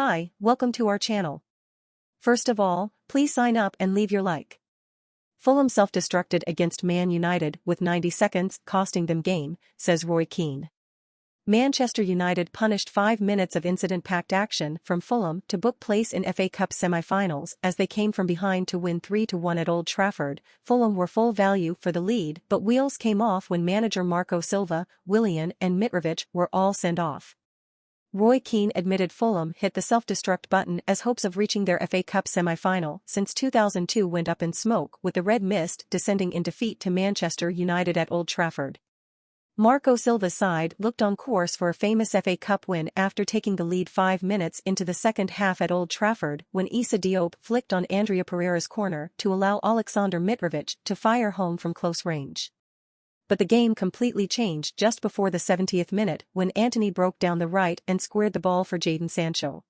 Hi, welcome to our channel. First of all, please sign up and leave your like. Fulham self-destructed against Man United with 90 seconds costing them game, says Roy Keane. Manchester United punished 5 minutes of incident-packed action from Fulham to book place in FA Cup semi-finals as they came from behind to win 3-1 at Old Trafford. Fulham were full value for the lead, but wheels came off when manager Marco Silva, Willian and Mitrovic were all sent off. Roy Keane admitted Fulham hit the self-destruct button as hopes of reaching their FA Cup semi-final since 2002 went up in smoke with the red mist descending in defeat to Manchester United at Old Trafford. Marco Silva's side looked on course for a famous FA Cup win after taking the lead 5 minutes into the second half at Old Trafford when Issa Diop flicked on Andrea Pereira's corner to allow Aleksandar Mitrovic to fire home from close range. But the game completely changed just before the 70th minute when Antony broke down the right and squared the ball for Jadon Sancho.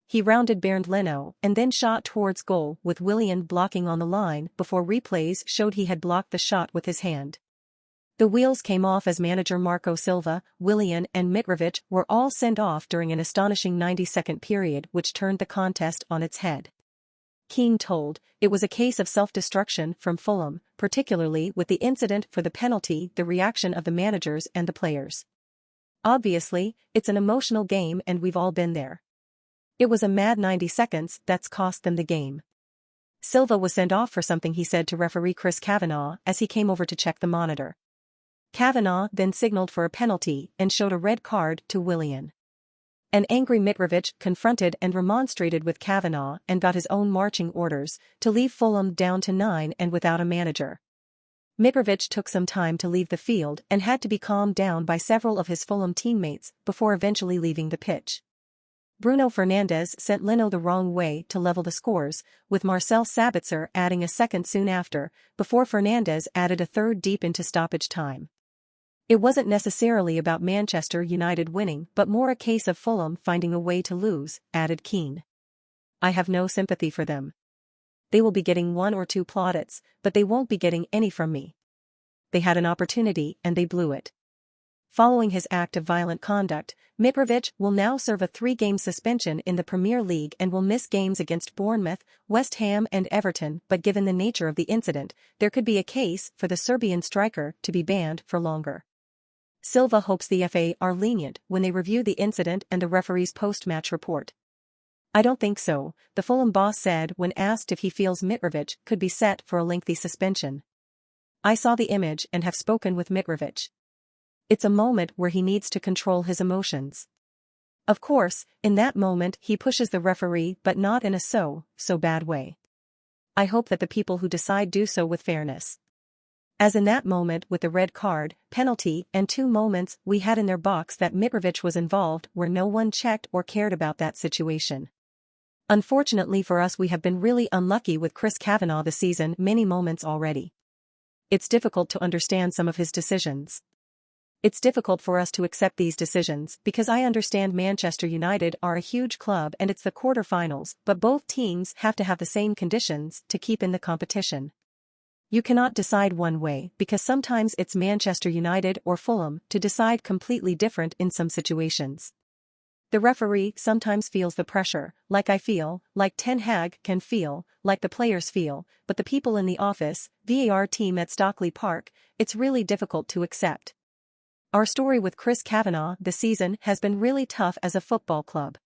He rounded Bernd Leno and then shot towards goal with Willian blocking on the line before replays showed he had blocked the shot with his hand. The wheels came off as manager Marco Silva, Willian and Mitrovic were all sent off during an astonishing 90-second period which turned the contest on its head. Keane told, it was a case of self-destruction from Fulham, particularly with the incident for the penalty, the reaction of the managers and the players. Obviously, it's an emotional game and we've all been there. It was a mad 90 seconds that's cost them the game. Silva was sent off for something he said to referee Chris Kavanagh as he came over to check the monitor. Kavanagh then signaled for a penalty and showed a red card to Willian. An angry Mitrovic confronted and remonstrated with Kavanagh and got his own marching orders to leave Fulham down to 9 and without a manager. Mitrovic took some time to leave the field and had to be calmed down by several of his Fulham teammates before eventually leaving the pitch. Bruno Fernandes sent Leno the wrong way to level the scores, with Marcel Sabitzer adding a second soon after, before Fernandes added a third deep into stoppage time. It wasn't necessarily about Manchester United winning but more a case of Fulham finding a way to lose, added Keane. I have no sympathy for them. They will be getting 1 or 2 plaudits, but they won't be getting any from me. They had an opportunity and they blew it. Following his act of violent conduct, Mitrovic will now serve a 3-game suspension in the Premier League and will miss games against Bournemouth, West Ham and Everton, but given the nature of the incident, there could be a case for the Serbian striker to be banned for longer. Silva hopes the FA are lenient when they review the incident and the referee's post-match report. I don't think so, the Fulham boss said when asked if he feels Mitrovic could be set for a lengthy suspension. I saw the image and have spoken with Mitrovic. It's a moment where he needs to control his emotions. Of course, in that moment he pushes the referee but not in a so bad way. I hope that the people who decide do so with fairness. As in that moment with the red card, penalty and 2 moments we had in their box that Mitrovic was involved where no one checked or cared about that situation. Unfortunately for us we have been really unlucky with Chris Kavanagh this season many moments already. It's difficult to understand some of his decisions. It's difficult for us to accept these decisions because I understand Manchester United are a huge club and it's the quarter-finals, but both teams have to have the same conditions to keep in the competition. You cannot decide one way because sometimes it's Manchester United or Fulham to decide completely different in some situations. The referee sometimes feels the pressure, like I feel, like Ten Hag can feel, like the players feel, but the people in the office, VAR team at Stockley Park, it's really difficult to accept. Our story with Chris Kavanagh this season has been really tough as a football club.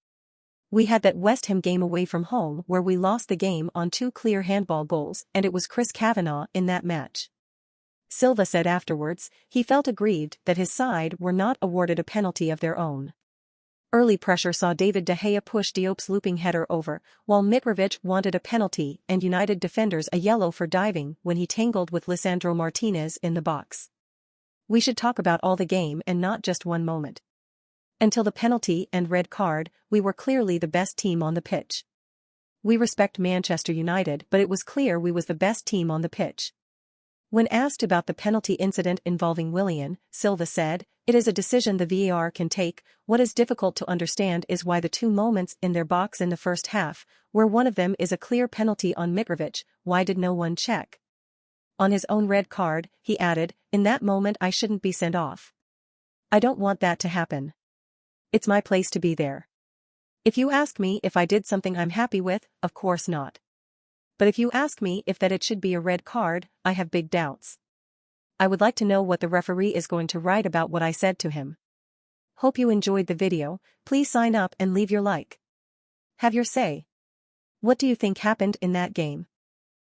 We had that West Ham game away from home where we lost the game on 2 clear handball goals and it was Chris Kavanagh in that match. Silva said afterwards he felt aggrieved that his side were not awarded a penalty of their own. Early pressure saw David De Gea push Diop's looping header over, while Mitrovic wanted a penalty and United defenders a yellow for diving when he tangled with Lisandro Martinez in the box. We should talk about all the game and not just one moment. Until the penalty and red card, we were clearly the best team on the pitch. We respect Manchester United but it was clear we was the best team on the pitch. When asked about the penalty incident involving Willian, Silva said, it is a decision the VAR can take. What is difficult to understand is why the 2 moments in their box in the first half, where one of them is a clear penalty on Mitrovic, why did no one check? On his own red card, he added, in that moment I shouldn't be sent off. I don't want that to happen. It's my place to be there. If you ask me if I did something I'm happy with, of course not. But if you ask me if that it should be a red card, I have big doubts. I would like to know what the referee is going to write about what I said to him. Hope you enjoyed the video. Please sign up and leave your like. Have your say. What do you think happened in that game?